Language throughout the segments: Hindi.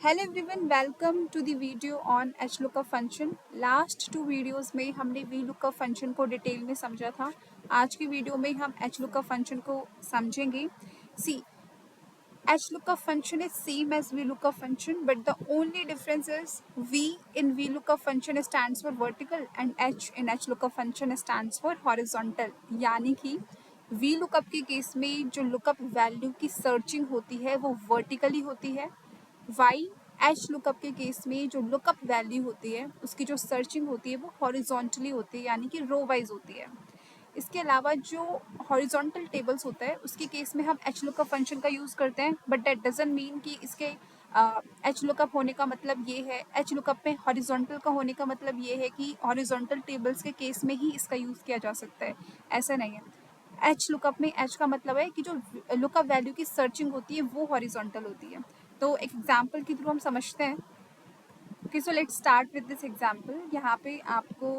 Hello everyone, welcome to the video on HLOOKUP function. Last 2 videos में हमने VLOOKUP फंक्शन को डिटेल में समझा था। आज की वीडियो में हम HLOOKUP फंक्शन को समझेंगे। सी HLOOKUP function is same as VLOOKUP function, but the only difference is V in VLOOKUP function stands for vertical and H in HLOOKUP function stands for horizontal। यानी कि VLOOKUP के केस में जो लुकअप वैल्यू की सर्चिंग होती है वो वर्टिकली होती है। वाई HLOOKUP के केस में जो लुकअप वैल्यू होती है उसकी जो सर्चिंग होती है वो हॉरिजॉन्टली होती है, यानी कि रो वाइज होती है। इसके अलावा जो हॉरिजॉन्टल टेबल्स होता है उसके केस में हम HLOOKUP फंक्शन का यूज़ करते हैं, बट दैट डजंट मीन कि इसके HLOOKUP होने का मतलब ये है, HLOOKUP में हॉरिजॉन्टल का होने का मतलब ये है कि हॉरिजॉन्टल टेबल्स के केस में ही इसका यूज़ किया जा सकता है। ऐसा नहीं है। HLOOKUP में H का मतलब है कि जो लुकअप वैल्यू की सर्चिंग होती है वो हॉरिजॉन्टल होती है। तो एक एग्जाम्पल के थ्रू हम समझते हैं। Okay, so let's start with this example. यहाँ पे आपको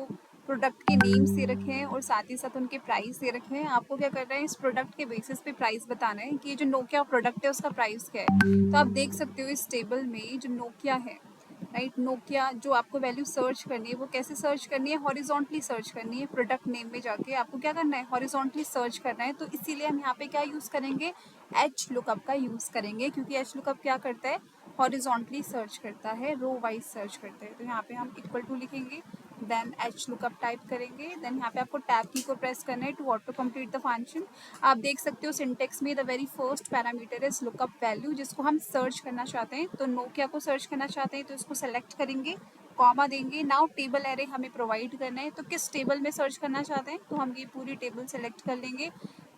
प्रोडक्ट के नेम्स दे रखे हैं और साथ ही साथ उनके प्राइस दे रखे हैं। आपको क्या करना है, इस प्रोडक्ट के बेसिस पे प्राइस बताना है कि ये जो नोकिया प्रोडक्ट है उसका प्राइस क्या है। तो आप देख सकते हो इस टेबल में जो नोकिया है, राइट, नोकिया जो आपको वैल्यू सर्च करनी है वो कैसे सर्च करनी है, हॉरिजॉन्टली सर्च करनी है। प्रोडक्ट नेम में जाके आपको क्या करना है, हॉरिजॉन्टली सर्च करना है। तो इसीलिए हम यहाँ पे क्या यूज़ करेंगे, HLOOKUP का यूज़ करेंगे, क्योंकि HLOOKUP क्या करता है, हॉरिजॉन्टली सर्च करता है, रो वाइज सर्च करते हैं। तो यहाँ पे हम इक्वल टू लिखेंगे, देन HLOOKUP टाइप करेंगे, देन यहाँ पे आपको टैब की को प्रेस करना है to auto complete the function. आप देख सकते हो सिंटेक्स में the very first parameter is lookup value, जिसको हम सर्च करना चाहते हैं। तो नोकिया को सर्च करना चाहते हैं तो इसको सेलेक्ट करेंगे, कॉमा देंगे। नाउ टेबल एरे हमें प्रोवाइड करना है, तो किस टेबल में सर्च करना चाहते हैं तो हम ये पूरी टेबल सेलेक्ट कर लेंगे,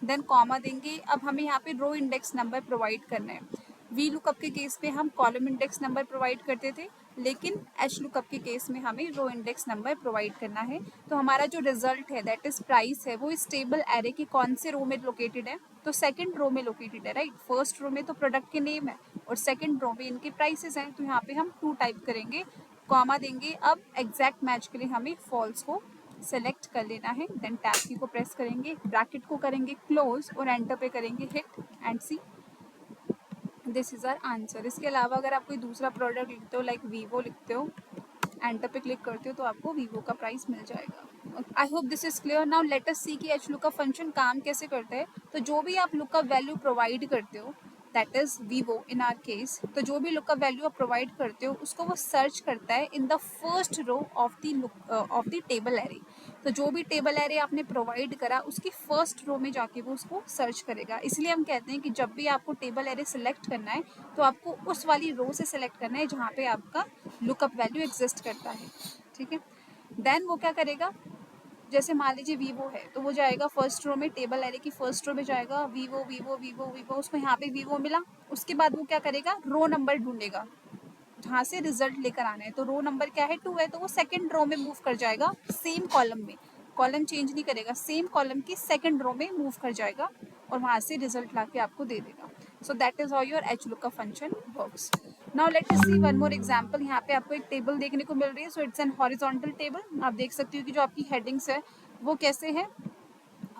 देन कॉमा देंगे। अब हमें यहाँ पे रो इंडेक्स नंबर प्रोवाइड करना है। VLOOKUP के केस में हम कॉलम इंडेक्स नंबर प्रोवाइड करते थे, लेकिन HLOOKUP के केस में हमें रो इंडेक्स नंबर प्रोवाइड करना है। तो हमारा जो रिजल्ट है दैट इज प्राइस है वो इस टेबल एरे के कौन से रो में लोकेटेड है, तो सेकंड रो में लोकेटेड है, राइट। फर्स्ट रो में तो प्रोडक्ट के नेम है और सेकंड रो में इनके प्राइसेस हैं। तो यहाँ पे हम 2 टाइप करेंगे, कॉमा देंगे। अब एग्जैक्ट मैच के लिए हमें फॉल्स को सेलेक्ट कर लेना है, देन टैब की को प्रेस करेंगे, ब्रैकेट को करेंगे क्लोज और एंटर पे करेंगे hit and see this is our answer. इसके अलावा अगर आप कोई दूसरा प्रोडक्ट लिखते हो, लाइक वीवो लिखते हो, एंटर पे क्लिक करते हो तो आपको वीवो का प्राइस मिल जाएगा। I hope this is clear. Now let us see कि HLOOKUP फंक्शन काम कैसे करता है। तो जो भी आप लुकअप वैल्यू प्रोवाइड करते हो, that is Vivo in are case, तो जो भी लुकअप वैल्यू आप प्रोवाइड करते हो उसको वो सर्च करता है in the first row of the table array. तो जो भी टेबल एरे आपने प्रोवाइड करा उसकी फर्स्ट रो में जाके वो उसको सर्च करेगा। इसलिए हम कहते हैं कि जब भी आपको टेबल एरे सेलेक्ट करना है तो आपको उस वाली रो से सेलेक्ट करना है जहाँ पे आपका लुकअप वैल्यू एग्जिस्ट करता है, ठीक है। देन वो क्या करेगा, जैसे मान लीजिए वीवो है तो वो जाएगा फर्स्ट रो में, टेबल एरे की फर्स्ट रो में जाएगा, वीवो वीवो वीवो वीवो, उसको यहाँ पे वीवो मिला। उसके बाद वो क्या करेगा, रो नंबर ढूंढेगा जहाँ से रिजल्ट लेकर आना है। तो रो नंबर क्या है, 2 है, तो वो सेकंड रो में मूव कर जाएगा, सेम कॉलम में, कॉलम चेंज नहीं करेगा, सेम कॉलम की सेकंड रो में मूव कर जाएगा और वहाँ से रिजल्ट ला के आपको दे देगा। So that is how your HLOOKUP function works. Now let us see one more example. यहाँ पे आपको एक टेबल देखने को मिल रही है, so it's an horizontal table. आप देख सकते हो कि जो आपकी हेडिंग्स है वो कैसे है,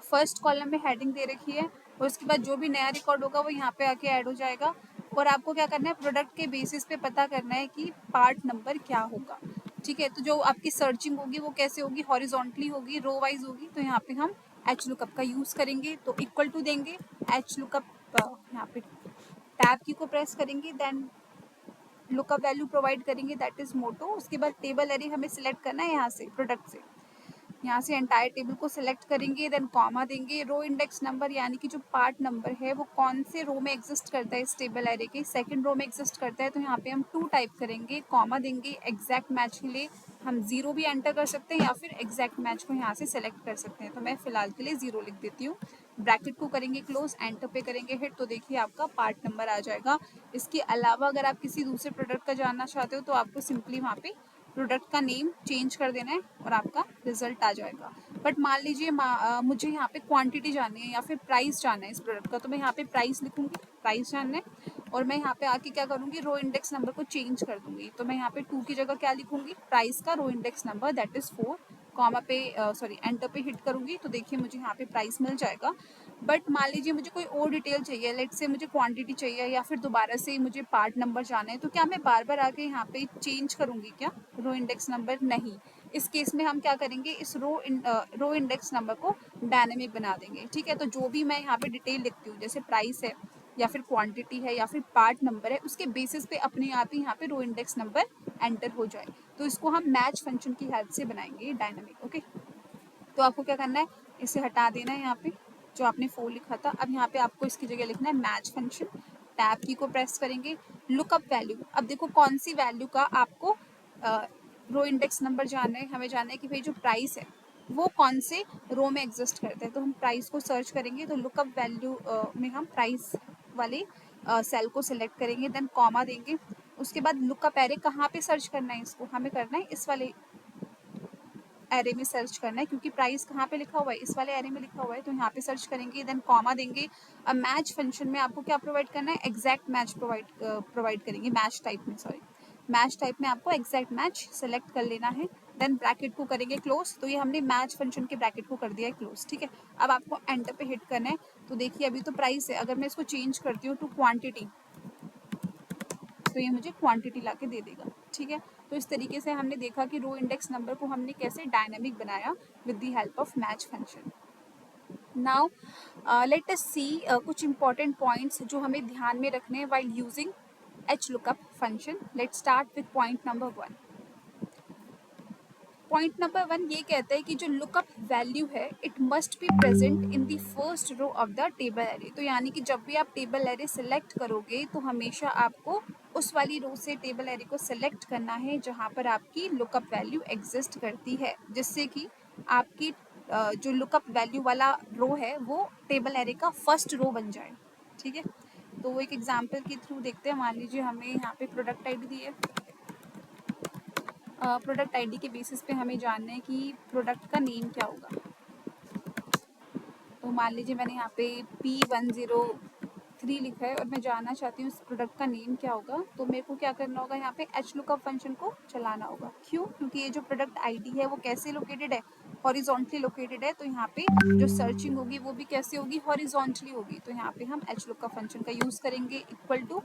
फर्स्ट कॉलम में हेडिंग दे रखी है और उसके बाद जो भी नया रिकॉर्ड होगा वो यहाँ पे आके ऐड हो जाएगा। और आपको क्या करना है, प्रोडक्ट के बेसिस पे पता करना है कि पार्ट नंबर क्या होगा, ठीक है। तो जो आपकी सर्चिंग होगी वो कैसे होगी, हॉरिजॉन्टली होगी, रो वाइज होगी। तो यहाँ पे हम HLOOKUP का यूज करेंगे, तो इक्वल टू देंगे, HLOOKUP यहाँ पे टैब की को प्रेस करेंगे, देन लुकअप वैल्यू प्रोवाइड करेंगे, दैट इज मोटो। उसके बाद टेबल एरे हमें सिलेक्ट करना है यहाँ से, प्रोडक्ट से, यहाँ से एंटायर टेबल को सिलेक्ट करेंगे, देन कॉमा देंगे। रो इंडेक्स नंबर यानी कि जो पार्ट नंबर है वो कौन से रो में एग्जिस्ट करता है, इस टेबल एरे के सेकंड रो में एग्जिस्ट करता है। तो यहाँ पे हम 2 टाइप करेंगे, कॉमा देंगे। एग्जैक्ट मैच के लिए हम 0 भी एंटर कर सकते हैं या फिर एग्जैक्ट मैच को यहाँ से सेलेक्ट कर सकते हैं। तो मैं फिलहाल के लिए 0 लिख देती हूँ, ब्रैकेट को करेंगे क्लोज, एंटर पे करेंगे हिट, तो देखिए आपका पार्ट नंबर आ जाएगा। इसके अलावा अगर आप किसी दूसरे प्रोडक्ट का जानना चाहते हो तो आपको सिंपली वहाँ पे प्रोडक्ट का नेम चेंज कर देना है और आपका रिजल्ट आ जाएगा। बट मान लीजिए मुझे यहाँ पे क्वांटिटी जाननी है या फिर प्राइस जानना है इस प्रोडक्ट का, तो मैं यहाँ पे प्राइस लिखूंगी, प्राइस जानना है। और मैं यहाँ पे आके क्या करूँगी, रो इंडेक्स नंबर को चेंज कर दूंगी। तो मैं यहाँ पे 2 की जगह क्या लिखूंगी, प्राइस का row index number that is 4, comma पे सॉरी एंटर पे हिट करूंगी, तो देखिए मुझे यहाँ पे प्राइस मिल जाएगा। बट मान लीजिए मुझे कोई और डिटेल चाहिए, लेट से मुझे क्वांटिटी चाहिए या फिर दोबारा से मुझे पार्ट नंबर जाना है, तो क्या मैं बार बार आके यहाँ पे चेंज करूँगी क्या रो इंडेक्स नंबर? नहीं। इस केस में हम क्या करेंगे, इस रो इंडेक्स नंबर को डायनेमिक बना देंगे। ठीक है, तो जो भी मैं यहाँ पे डिटेल लिखती हूँ, जैसे प्राइस है या फिर क्वांटिटी है या फिर पार्ट नंबर है, उसके बेसिस पे अपने आप ही यहाँ पे रो इंडेक्स नंबर एंटर हो जाए। तो इसको हम मैच फंक्शन की हेल्प से बनाएंगे डायनेमिक। ओके, तो आपको क्या करना है, इसे हटा देना है यहाँ पे जो आपने 4 लिखा था। अब यहाँ पे आपको इसकी जगह लिखना है मैच फंक्शन। टैब की को प्रेस करेंगे, लुकअप वैल्यू। अब देखो कौन सी वैल्यू का आपको रो इंडेक्स नंबर जानना है, हमें जानना है कि भाई जो प्राइस है वो कौन से रो में एग्जिस्ट करता है। तो हम प्राइस को सर्च करेंगे, तो लुकअप वैल्यू में हम प्राइस वाले सेल को सिलेक्ट करेंगे, देन कॉमा देंगे। उसके बाद लुकअप एरे कहाँ पे सर्च करना है, इसको हमें करना है इस वाले एरे में सर्च करना है, क्योंकि प्राइस कहाँ पे लिखा हुआ है, इस वाले एरे में लिखा हुआ है, तो यहाँ पे सर्च करेंगे, देन कॉमा देंगे। अब मैच फंक्शन में आपको क्या प्रोवाइड करना है, एग्जैक्ट मैच प्रोवाइड करेंगे, मैच टाइप में, सॉरी मैच टाइप में आपको एग्जैक्ट मैच सेलेक्ट कर लेना है। देन ब्रैकेट को करेंगे क्लोज, तो ये हमने मैच फंक्शन के ब्रैकेट को कर दिया है क्लोज। ठीक है, अब आपको एंटर पे हिट करना है। तो देखिए अभी तो प्राइस है, अगर मैं इसको चेंज करती हूँ टू क्वांटिटी, तो ये मुझे क्वांटिटी ला के दे देगा। ठीक है, तो इस तरीके से हमने देखा कि रो इंडेक्स नंबर को हमने कैसे डायनामिक बनाया with the help of match function. Now let us see कुछ इंपॉर्टेंट पॉइंट्स जो हमें ध्यान में रखने हैं while using H lookup function. Let start with point number 1। Point number 1 ये कहता है कि जो लुकअप वैल्यू है it must be present in the first row of the table array. तो यानी कि जब भी आप टेबल एरे सिलेक्ट करोगे तो हमेशा आपको उस वाली रो से टेबल एरे को सिलेक्ट करना है जहाँ पर आपकी लुकअप वैल्यू एग्जिस्ट करती है, जिससे कि आपकी जो लुकअप वैल्यू वाला रो है वो टेबल एरे का फर्स्ट रो बन जाए। ठीक है, तो वो एक एग्जाम्पल के थ्रू देखते हैं। मान लीजिए हमें यहाँ पे प्रोडक्ट आईडी दी है, प्रोडक्ट आईडी के बेसिस पे हमें जानना है कि प्रोडक्ट का नेम क्या होगा। तो मान लीजिए मैंने यहाँ पे P103 लिखा है और मैं जानना चाहती हूँ इस प्रोडक्ट का नेम क्या होगा। तो मेरे को क्या करना होगा, यहाँ पे एच लुकअप फंक्शन को चलाना होगा। क्यों? क्योंकि ये जो प्रोडक्ट आईडी है वो कैसे लोकेटेड है, हॉरिजॉन्टली लोकेटेड है। तो यहाँ पे जो सर्चिंग होगी वो भी कैसे होगी, हॉरिजॉन्टली होगी। तो यहाँ पे हम एच लुकअप फंक्शन का यूज करेंगे, equal to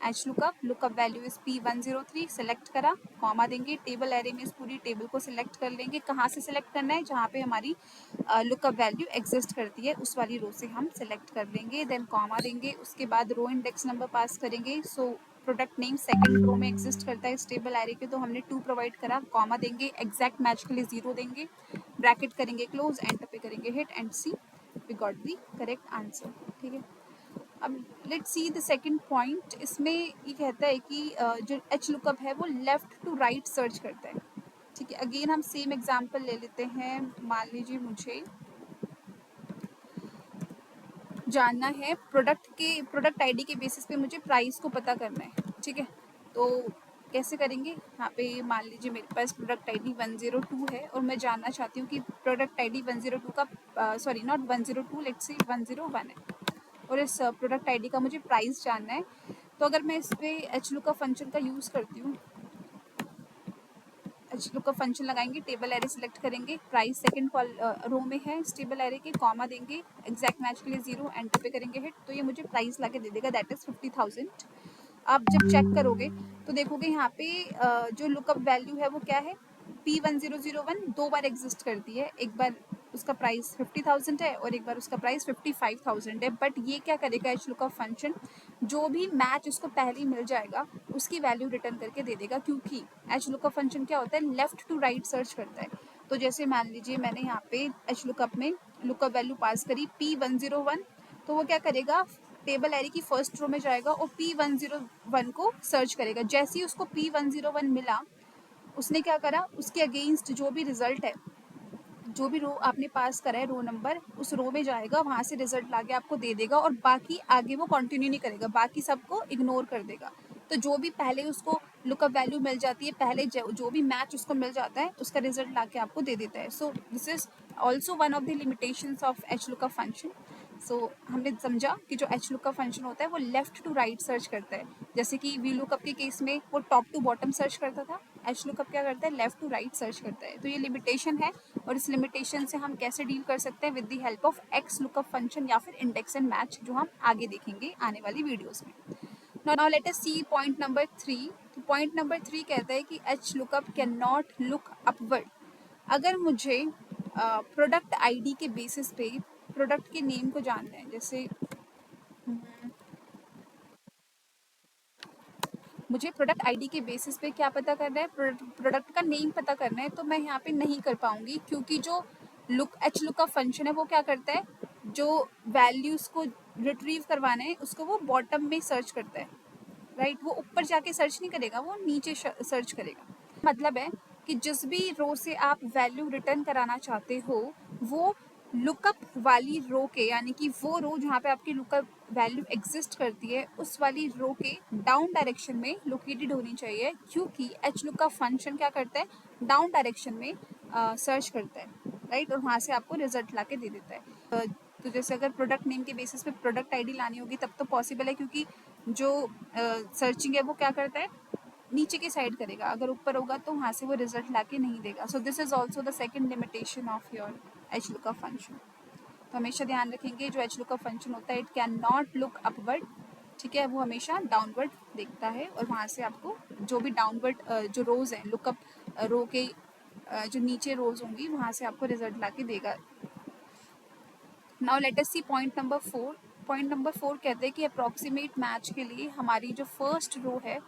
H lookup value is P103, select करा, कॉमा देंगे, टेबल एरे में इस पूरी टेबल को सिलेक्ट कर लेंगे। कहाँ से सिलेक्ट करना है, जहाँ पे हमारी लुकअप वैल्यू एग्जिस्ट करती है उस वाली रो से हम सेलेक्ट कर लेंगे, देन कॉमा देंगे। उसके बाद रो इंडेक्स नंबर पास करेंगे। So product name second row में एग्जिस्ट करता है इस टेबल एरे के, तो हमने 2 प्रोवाइड करा, कॉमा देंगे, एग्जैक्ट मैच के लिए 0 देंगे, ब्रैकेट करेंगे क्लोज, एंटर पे करेंगे hit and see we got the correct answer. ठीक है, अब let's see the second point. इसमें ये कहता है कि जो एच लुकअप है वो लेफ्ट टू राइट सर्च करता है। ठीक है, अगेन हम सेम एग्जांपल ले लेते हैं। मान लीजिए मुझे जानना है प्रोडक्ट आईडी के बेसिस पे मुझे प्राइस को पता करना है। ठीक है, तो कैसे करेंगे, यहाँ पे मान लीजिए मेरे पास प्रोडक्ट आईडी 102 है और मैं जानना चाहती हूँ कि प्रोडक्ट आईडी 102 का सॉरी नॉट 102, लेट्स से 101 है और इस प्रोडक्ट आईडी का मुझे प्राइस जानना है। तो अगर मैं इस पे एच लुकअप फंक्शन का यूज़ करती हूँ, एच लुकअप फंक्शन लगाएंगे, टेबल एरे सिलेक्ट करेंगे, प्राइस सेकंड रो में है इस टेबल एरे के, कॉमा देंगे, एग्जैक्ट मैच के लिए 0, एंटर पे करेंगे हिट, तो ये मुझे प्राइस ला के दे देगा, दैट इज 50,000। आप जब चेक करोगे तो देखोगे यहाँ पे जो लुकअप वैल्यू है वो क्या है, P1001 2 बार एग्जिस्ट करती है, एक बार उसका प्राइस 50,000 है और एक बार उसका प्राइस 55,000 है। बट ये क्या करेगा एच लुकअप फंक्शन, जो भी मैच उसको पहले मिल जाएगा उसकी वैल्यू रिटर्न करके दे देगा, क्योंकि एच लुकअप फंक्शन क्या होता है, लेफ्ट टू राइट सर्च करता है। तो जैसे मान लीजिए मैंने यहाँ पे एच लुकअप में लुकअप वैल्यू पास करी P101, तो वो क्या करेगा, टेबल एरे की फर्स्ट रो में जाएगा और P101 को सर्च करेगा। जैसे ही उसको P101 मिला, उसने क्या करा, उसके अगेंस्ट जो भी रिजल्ट है, जो भी रो आपने पास करा है रो नंबर, उस रो में जाएगा, वहाँ से रिजल्ट लाके आपको दे देगा और बाकी आगे वो कंटिन्यू नहीं करेगा, बाकी सबको इग्नोर कर देगा। तो जो भी पहले उसको लुकअप वैल्यू मिल जाती है, पहले जो भी मैच उसको मिल जाता है उसका रिजल्ट लाके आपको दे देता है। So this is also one of the limitations of H lookup function. So हमने समझा कि जो एच लुकअप फंक्शन होता है वो लेफ्ट टू राइट सर्च करता है, जैसे कि वी लुकअप के केस में वो टॉप टू बॉटम सर्च करता था, एच लुकअप क्या करता है, लेफ्ट टू राइट सर्च करता है। तो ये लिमिटेशन है और इस लिमिटेशन से हम कैसे डील कर सकते हैं, with the help of x lookup function या फिर इंडेक्स एंड मैच, जो हम आगे देखेंगे आने वाली वीडियोस में। Now let us see point number 3। तो पॉइंट नंबर 3 कहता है कि H lookup can not look upward. अगर मुझे प्रोडक्ट आईडी के बेसिस पे प्रोडक्ट के नेम को जानना है, जैसे मुझे प्रोडक्ट आईडी के बेसिस पे क्या पता करना है, प्रोडक्ट का नेम पता करना है, तो मैं यहाँ पे नहीं कर पाऊंगी, क्योंकि जो एच लुकअप फंक्शन है वो क्या करता है, जो वैल्यूज को रिट्रीव करवाना है उसको वो बॉटम में सर्च करता है, राइट। वो ऊपर जाके सर्च नहीं करेगा, वो नीचे सर्च करेगा। मतलब है कि जिस भी रो से आप वैल्यू रिटर्न कराना चाहते हो, वो लुकअप वाली रो के, यानी कि वो रो जहाँ पे आपकी लुकअप वैल्यू एग्जिस्ट करती है, उस वाली रो के डाउन डायरेक्शन में लोकेटेड होनी चाहिए, क्योंकि एच लुकअप फंक्शन क्या करता है, डाउन डायरेक्शन में सर्च करता है, राइट, और वहाँ से आपको रिजल्ट ला के दे देता है। तो जैसे अगर प्रोडक्ट नेम के बेसिस पे प्रोडक्ट आईडी लानी होगी तब तो पॉसिबल है, क्योंकि जो सर्चिंग है वो क्या करता है, नीचे की साइड करेगा, अगर ऊपर होगा तो वहाँ से वो रिजल्ट लाके नहीं देगा। सो this is also the second limitation of your H lookup function. तो हमेशा ध्यान रखेंगे, जो एच लुकअप फंक्शन होता है, it can not look upward, ठीक है, वो हमेशा डाउनवर्ड देखता है, और वहाँ से आपको जो भी डाउनवर्ड जो रोज हैं लुकअप रो के जो नीचे रोज होंगी, वहाँ से आपको रिजल्ट ला के देगा। Now let us see point number 4। Point number 4 कहते हैं कि अप्रॉक्सीमेट मैच के लिए हमारी जो फर्स्ट रो है,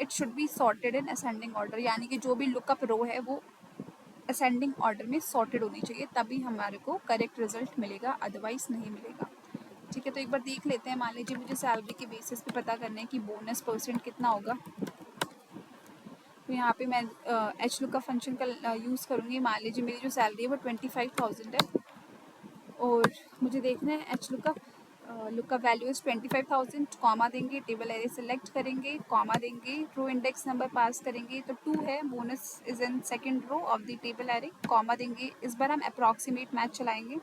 it should be sorted in ascending order, यानी कि जो भी लुकअप रो है वो असेंडिंग ऑर्डर में सॉर्टेड होनी चाहिए, तभी हमारे को करेक्ट रिजल्ट मिलेगा, अदरवाइज नहीं मिलेगा। ठीक है, तो एक बार देख लेते हैं। मान लीजिए मुझे सैलरी के बेसिस पे पता करना है कि बोनस परसेंट कितना होगा, तो यहाँ पे मैं एच लुकअप फंक्शन का यूज़ करूँगी। मान लीजिए मेरी जो सैलरी है वो 25,000 है, और मुझे देखना है H lookup value is 25,000, comma देंगे, टेबल एरे सेलेक्ट करेंगे, कॉमा देंगे, रो इंडेक्स नंबर पास करेंगे, तो 2 है, bonus is in second row of the table array, comma देंगे। इस बार हम अप्रॉक्सीमेट मैच चलाएंगे,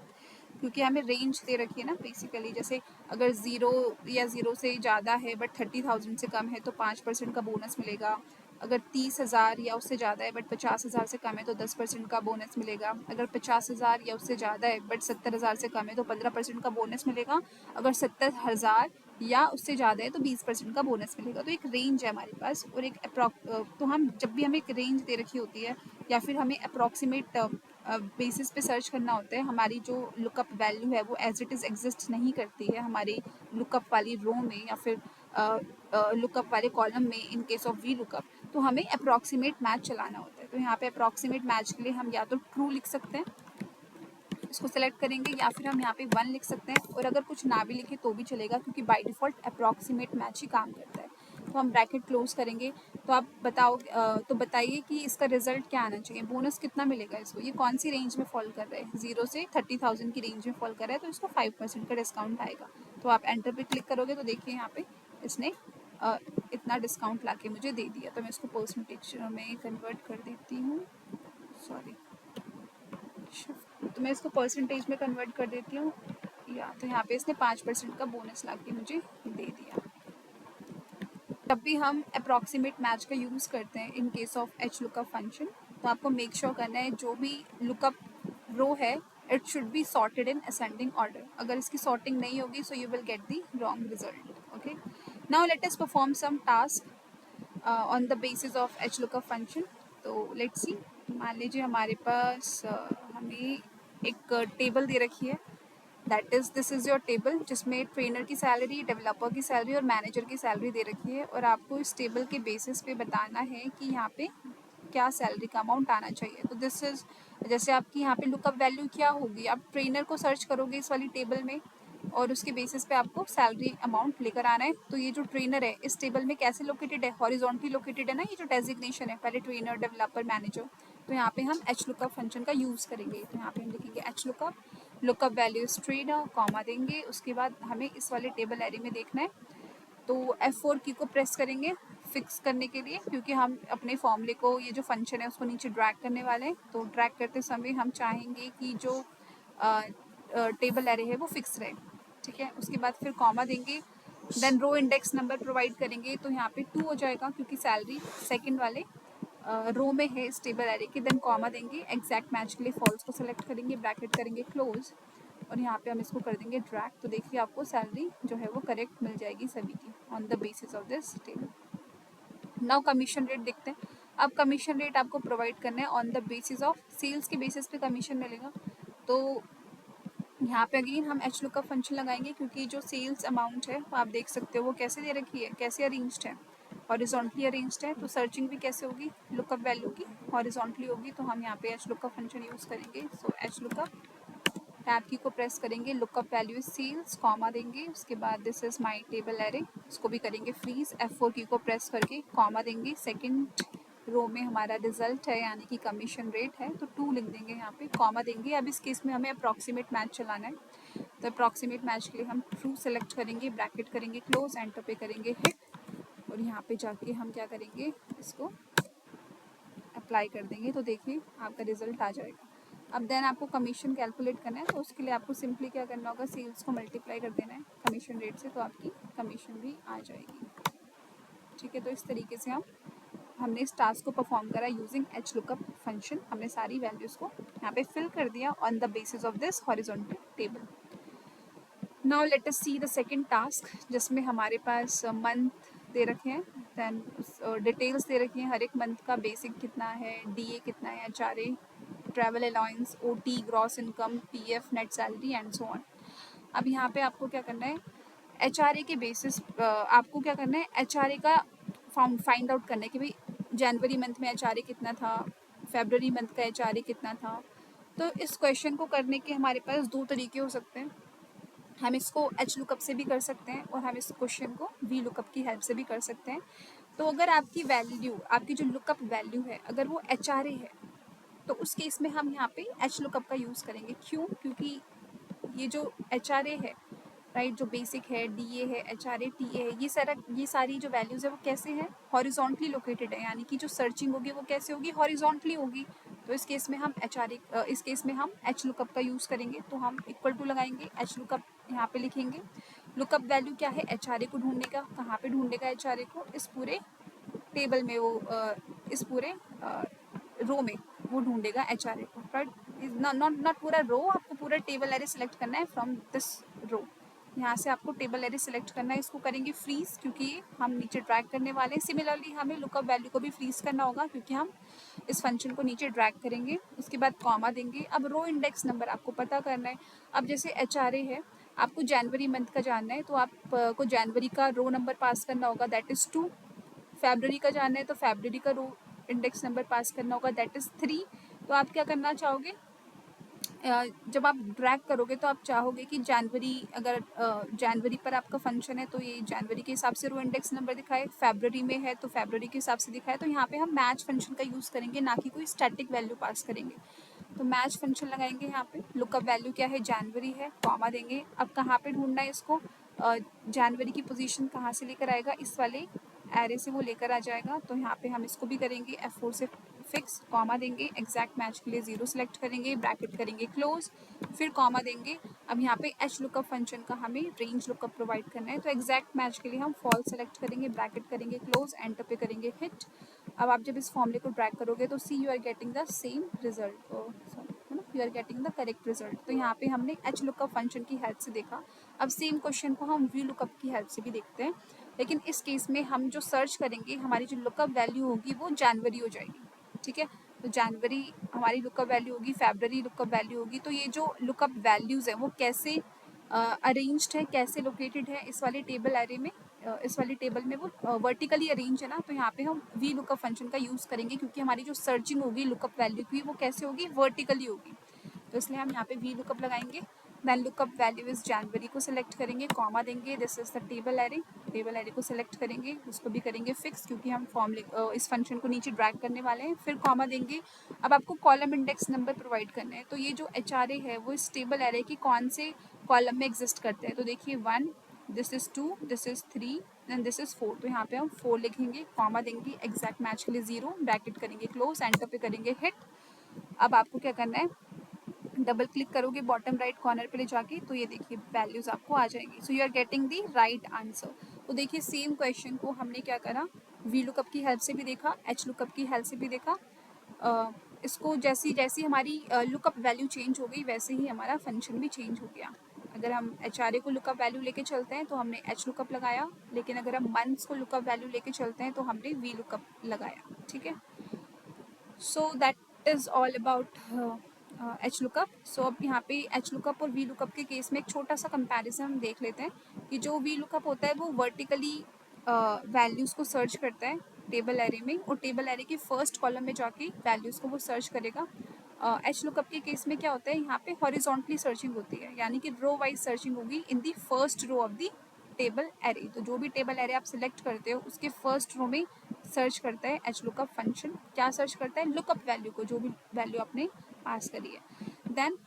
क्योंकि हमें रेंज दे रखी है ना बेसिकली, जैसे अगर 0 या 0 से ज़्यादा है बट 30,000 से कम है तो 5% का बोनस मिलेगा, अगर 30,000 या उससे ज़्यादा है बट 50,000 से कम है तो 10% का बोनस मिलेगा, अगर 50,000 या उससे ज़्यादा है बट 70,000 से कम है तो 15% का बोनस मिलेगा, अगर 70,000 या उससे ज़्यादा है तो 20% का बोनस मिलेगा। तो एक रेंज है हमारे पास, और एक तो हम जब भी हमें एक रेंज दे रखी होती है या फिर हमें अप्रॉक्सीमेट बेसिस पे सर्च करना होता है, हमारी जो लुकअप वैल्यू है वो एज इट इज़ एग्जिस्ट नहीं करती है हमारी लुकअप वाली रो में या फिर लुकअप वाले कॉलम में, in case of V lookup, तो हमें अप्रॉक्सीमेट मैच चलाना होता है। तो यहाँ पे अप्रॉक्सीमेट मैच के लिए हम या तो ट्रू लिख सकते हैं, इसको सेलेक्ट करेंगे, या फिर हम यहाँ पे 1 लिख सकते हैं, और अगर कुछ ना भी लिखे तो भी चलेगा, क्योंकि बाय डिफ़ॉल्ट अप्रॉक्सीमेट मैच ही काम करता है। तो हम ब्रैकेट क्लोज करेंगे। तो आप तो बताइए कि इसका रिजल्ट क्या आना चाहिए, बोनस कितना मिलेगा इसको, ये कौन सी रेंज में फॉल कर रहा है, 0 से 30,000 की रेंज में फॉल कर रहा है, तो इसको 5% का डिस्काउंट आएगा। तो आप एंटर पे क्लिक करोगे तो देखिए यहाँ पे इसने इतना डिस्काउंट ला के मुझे दे दिया। तो मैं इसको परसेंटेज में कन्वर्ट कर देती हूँ, सॉरी, तो मैं इसको परसेंटेज में कन्वर्ट कर देती हूँ, या तो यहाँ पे इसने 5% का बोनस ला के मुझे दे दिया। जब भी हम अप्रॉक्सीमेट मैच का यूज़ करते हैं in case of H lookup function, तो आपको मेक श्योर करना है जो भी लुकअप रो है, it should be sorted in ascending order. अगर इसकी सॉर्टिंग नहीं होगी so you will get the wrong result. Okay, now let us perform some task on the basis of H lookup function. तो लेट्स सी, मान लीजिए हमारे पास हमें एक टेबल दे रखी है, that is this is your table, जिसमें ट्रेनर की सैलरी, डेवलपर की सैलरी और मैनेजर की सैलरी दे रखी है, और आपको इस टेबल के बेसिस पे बताना है कि यहाँ पे क्या सैलरी का अमाउंट आना चाहिए। तो दिस इज, जैसे आपकी यहाँ पे लुकअप वैल्यू क्या होगी, आप ट्रेनर को सर्च करोगे इस वाली टेबल में, और उसके बेसिस पे आपको सैलरी अमाउंट लेकर आना है। तो ये जो ट्रेनर है इस टेबल में कैसे लोकेटेड है, हॉरिजॉन्टली लोकेटेड है ना, ये जो डेजिग्नेशन है, पहले ट्रेनर, डेवलपर, मैनेजर। तो यहाँ पे हम एच लुकअप फंक्शन का यूज़ करेंगे। तो यहाँ पे हम लिखेंगे H lookup value is trainer, comma देंगे, उसके बाद हमें इस वाले टेबल एरे में देखना है। तो F4 की को प्रेस करेंगे फिक्स करने के लिए, क्योंकि हम अपने फॉर्मूले को, ये जो फंक्शन है उसको नीचे ड्रैग करने वाले हैं। तो ड्रैग करते समय हम चाहेंगे कि जो टेबल एरे है वो फिक्स रहे, ठीक है। उसके बाद फिर कॉमा देंगे, देन रो इंडेक्स नंबर प्रोवाइड करेंगे। तो यहाँ पे 2 हो जाएगा, क्योंकि सैलरी सेकंड वाले रो में है स्टेबल एरे के, देन कॉमा देंगे, एग्जैक्ट मैच के लिए फॉल्स को सेलेक्ट करेंगे, ब्रैकेट करेंगे क्लोज, और यहाँ पे हम इसको कर देंगे ड्रैग। तो देखिए आपको सैलरी जो है वो करेक्ट मिल जाएगी सभी की on the basis of this table. Now commission rate देखते हैं। अब कमीशन रेट आपको प्रोवाइड करना है on the basis of sales के बेसिस पे कमीशन मिलेगा। तो यहाँ पे अगेन हम एच लुकअप फंक्शन लगाएंगे, क्योंकि जो सेल्स अमाउंट है वो आप देख सकते हो वो कैसे दे रखी है, कैसे अरेंज्ड है, हॉरिजॉन्टली अरेंज्ड है। तो सर्चिंग भी कैसे होगी, लुकअप वैल्यू की हॉरिजॉन्टली होगी। तो हम यहाँ पे एच लुकअप फंक्शन यूज करेंगे। So H lookup, tab key को प्रेस करेंगे, lookup value is sales, comma देंगे, उसके बाद this is my table array, इसको भी करेंगे फ्रीज, F4 की को प्रेस करके कॉमा देंगे, सेकंड रो में हमारा रिजल्ट है यानी कि कमीशन रेट है, तो 2 लिख देंगे, यहाँ पे कॉमा देंगे। अब इस केस में हमें अप्रॉक्सीमेट मैच चलाना है, तो अप्रॉक्सीमेट मैच के लिए हम ट्रू सेलेक्ट करेंगे, ब्रैकेट करेंगे क्लोज, एंटर पे करेंगे हिट, और यहाँ पे जाके हम क्या करेंगे, इसको अप्लाई कर देंगे। तो देखिए आपका रिजल्ट आ जाएगा। अब देन आपको कमीशन कैलकुलेट करना है, तो उसके लिए आपको सिंपली क्या करना होगा, सेल्स को मल्टीप्लाई कर देना है कमीशन रेट से, तो आपकी कमीशन भी आ जाएगी। ठीक है, तो इस तरीके से हमने इस टास्क को परफॉर्म करा यूजिंग एच लुकअप फंक्शन। हमने सारी वैल्यूज को यहाँ पे फिल कर दिया on the basis of this horizontal table. Now let us C the second task, जिसमें हमारे पास मंथ दे रखे हैं, देन डिटेल्स दे रखी हैं, हर एक मंथ का बेसिक कितना है, डीए कितना है, HRA, travel allowance, OT, gross income, PF, net salary and so on. अब यहाँ पे आपको क्या करना है, एचआरए के बेसिस आपको क्या करना है, एचआरए का फाइंड आउट करना है कि भाई जनवरी मंथ में एचआरए कितना था, फेब्रवरी मंथ का एचआरए कितना था। तो इस क्वेश्चन को करने के हमारे पास दो तरीके हो सकते हैं। हम इसको एच लुकअप से भी कर सकते हैं, और हम इस क्वेश्चन को वी लुकअप की हेल्प से भी कर सकते हैं। तो अगर आपकी वैल्यू, आपकी जो लुकअप वैल्यू है, अगर वो एचआरए है, तो उस केस में हम यहाँ पे एच लुकअप का यूज़ करेंगे। क्यों? क्योंकि ये जो एचआरए है, राइट, जो बेसिक है, डीए है, एचआरए, टीए है, ये सारी जो वैल्यूज़ है वो कैसे हैं, हॉरिजॉन्टली लोकेटेड है, यानी कि जो सर्चिंग होगी वो कैसे होगी, हॉरिजॉन्टली होगी। तो इस केस में हम इस केस में हम एच लुकअप का यूज़ करेंगे। तो हम इक्वल टू लगाएंगे, एच लुकअप यहाँ पे लिखेंगे। लुकअप वैल्यू क्या है, एचआरए को ढूंढने का, कहाँ पे ढूंढेगा एचआरए को, इस पूरे टेबल में, वो इस पूरे रो में वो ढूंढेगा एचआरए को, राइट। नॉट पूरा रो, आपको पूरा टेबल एरे सिलेक्ट करना है फ्रॉम दिस रो। यहाँ से आपको टेबल एरे सिलेक्ट करना है, इसको करेंगे फ्रीज, क्योंकि हम नीचे ड्रैग करने वाले हैं। सिमिलरली हमें लुकअप वैल्यू को भी फ्रीज करना होगा, क्योंकि हम इस फंक्शन को नीचे ड्रैग करेंगे। उसके बाद कॉमा देंगे। अब रो इंडेक्स नंबर आपको पता करना है। अब जैसे एचआरए है, आपको जनवरी मंथ का जानना है, तो आपको जनवरी का रो नंबर पास करना होगा, दैट इज़ 2। फेब्रवरी का जानना है, तो फेब्रवरी का रो इंडेक्स नंबर पास करना होगा, दैट इज़ 3। तो आप क्या करना चाहोगे, जब आप ड्रैग करोगे तो आप चाहोगे कि जनवरी, अगर जनवरी पर आपका फंक्शन है तो ये जनवरी के हिसाब से रो इंडेक्स नंबर दिखाए, फेब्रवरी में है तो फेब्रवरी के हिसाब से दिखाए। तो यहाँ पे हम मैच फंक्शन का यूज़ करेंगे, ना कि कोई स्टैटिक वैल्यू पास करेंगे। तो मैच फंक्शन लगाएंगे यहाँ पे। लुकअप वैल्यू क्या है, जनवरी है, कॉमा देंगे। अब कहाँ पे ढूंढना है इसको, जनवरी की पोजीशन कहाँ से लेकर आएगा, इस वाले एरे से वो लेकर आ जाएगा। तो यहाँ पे हम इसको भी करेंगे F4 से फिक्स, कॉमा देंगे, एग्जैक्ट मैच के लिए 0 सेलेक्ट करेंगे, ब्रैकेट करेंगे क्लोज, फिर कॉमा देंगे। अब यहाँ पे एच लुकअप फंक्शन का हमें रेंज लुकअप प्रोवाइड करना है, तो एग्जैक्ट मैच के लिए हम फॉल सेलेक्ट करेंगे, ब्रैकेट करेंगे क्लोज, एंटर पे करेंगे हिट। अब आप जब इस फॉर्मूले को ड्रैग करोगे तो see you are getting the same result, you are getting the correct result. तो यहाँ पे हमने एच लुकअप फंक्शन की हेल्प से देखा। अब सेम क्वेश्चन को हम वी लुकअप की हेल्प से भी देखते हैं, लेकिन इस केस में हम जो सर्च करेंगे, हमारी जो लुकअप वैल्यू होगी वो जनवरी हो जाएगी। ठीक है, तो जनवरी हमारी लुकअप वैल्यू होगी, फेब्रवरी लुकअप वैल्यू होगी। तो ये जो लुकअप वैल्यूज़ है वो कैसे अरेंज्ड है, कैसे लोकेटेड है इस वाले टेबल एरे में, इस वाली टेबल में वो वर्टिकली अरेंज है ना। तो यहाँ पे हम वी लुकअप फंक्शन का यूज़ करेंगे, क्योंकि हमारी जो सर्चिंग होगी लुकअप वैल्यू की वो कैसे होगी, वर्टिकली होगी। तो इसलिए हम यहाँ पे वी लुकअप लगाएंगे। देन लुकअप वैल्यू इस जनवरी को सिलेक्ट करेंगे, कॉमा देंगे, this is the table array को सिलेक्ट करेंगे, उसको भी करेंगे फिक्स, क्योंकि हम इस फंक्शन को नीचे ड्रैग करने वाले हैं, फिर कॉमा देंगे। अब आपको कॉलम इंडेक्स नंबर प्रोवाइड करना है। तो ये जो एचआरए है वो इस टेबल एरे की कौन से कॉलम में एग्जिस्ट करते हैं, तो देखिए 1, this is 2, this is 3 and this is 4। तो यहाँ पे हम 4 लिखेंगे, कॉमा देंगे, एग्जैक्ट मैच के लिए 0, ब्रैकेट करेंगे क्लोज, एंटर पे करेंगे हिट। अब आपको क्या करना है, डबल क्लिक करोगे बॉटम राइट कॉर्नर पे ले जाके, तो ये देखिए वैल्यूज आपको आ जाएंगी। So you are getting the right answer. तो देखिए सेम क्वेश्चन को हमने क्या करा, वी लुकअप की हेल्प से भी देखा, एच लुकअप की हेल्प से भी देखा। इसको जैसी जैसी हमारी लुकअप वैल्यू चेंज हो गई वैसे ही हमारा फंक्शन भी चेंज हो गया। अगर हम एच आर ए को लुकअप वैल्यू लेके चलते हैं तो हमने एच लुकअप लगाया, लेकिन अगर हम मंथ्स को लुकअप वैल्यू लेके चलते हैं तो हमने वी लुकअप लगाया। ठीक है, so that is all about H lookup. So अब यहाँ पे एच लुकअप और वी लुकअप के केस में एक छोटा सा कंपैरिजन हम देख लेते हैं कि जो वी लुकअप होता है वो वर्टिकली वैल्यूज़ को सर्च करता है टेबल एरे में, और टेबल एरे के फर्स्ट कॉलम में जाके वैल्यूज़ को वो सर्च करेगा। एच लुकअप के केस में क्या होता है, यहाँ पे हॉरिजॉन्टली सर्चिंग होती है, यानी कि रो वाइज सर्चिंग होगी in the first row of the table array. तो जो भी टेबल एरे आप सिलेक्ट करते हो उसके फर्स्ट रो में सर्च करता है एच लुकअप फंक्शन। क्या सर्च करता है, लुकअप वैल्यू को, जो भी वैल्यू आपने पास करी है। देन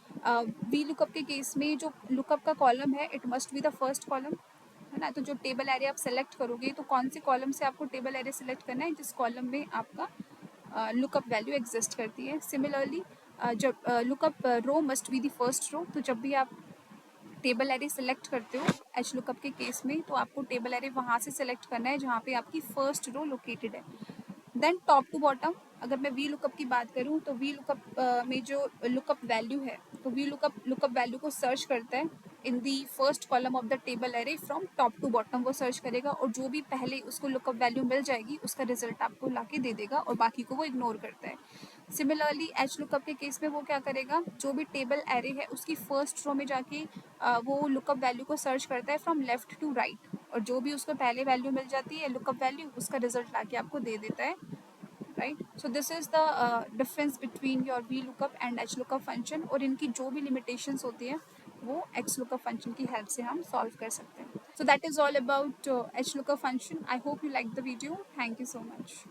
वी लुकअप के केस में जो लुकअप का कॉलम है it must be the first column, है ना। तो जो टेबल एरे आप सेलेक्ट करोगे तो कौन से कॉलम से आपको टेबल एरे सेलेक्ट करना है, जिस कॉलम में आपका लुकअप वैल्यू एग्जिस्ट करती है। सिमिलरली जब lookup row must be the first row, तो जब भी आप टेबल एरे सेलेक्ट करते हो एच लुकअप के केस में तो आपको टेबल एरे वहाँ से सेलेक्ट करना है जहाँ पे आपकी फर्स्ट रो लोकेटेड है। देन टॉप टू बॉटम, अगर मैं वी लुकअप की बात करूँ तो वी लुकअप में जो लुकअप वैल्यू है तो वी लुकअप वैल्यू को सर्च करता है in the first column of the table array from top to bottom, वो सर्च करेगा और जो भी पहले उसको लुकअप वैल्यू मिल जाएगी उसका रिजल्ट आपको लाके दे देगा और बाकी को वो इग्नोर करता है। सिमिलरली एच लुकअप के केस में वो क्या करेगा, जो भी टेबल एरे है उसकी फर्स्ट रो में जाके वो लुकअप वैल्यू को सर्च करता है फ्रॉम लेफ्ट टू राइट, और जो भी उसको पहले वैल्यू मिल जाती है लुकअप वैल्यू उसका रिजल्ट लाके आपको दे देता है। Right, so this is the difference between your V lookup and H lookup function, और इनकी जो भी लिमिटेशंस होती है वो एक्स लुकअप फंक्शन की हेल्प से हम सॉल्व कर सकते हैं। सो that is all about H lookup function. I hope you like the video. Thank you so much.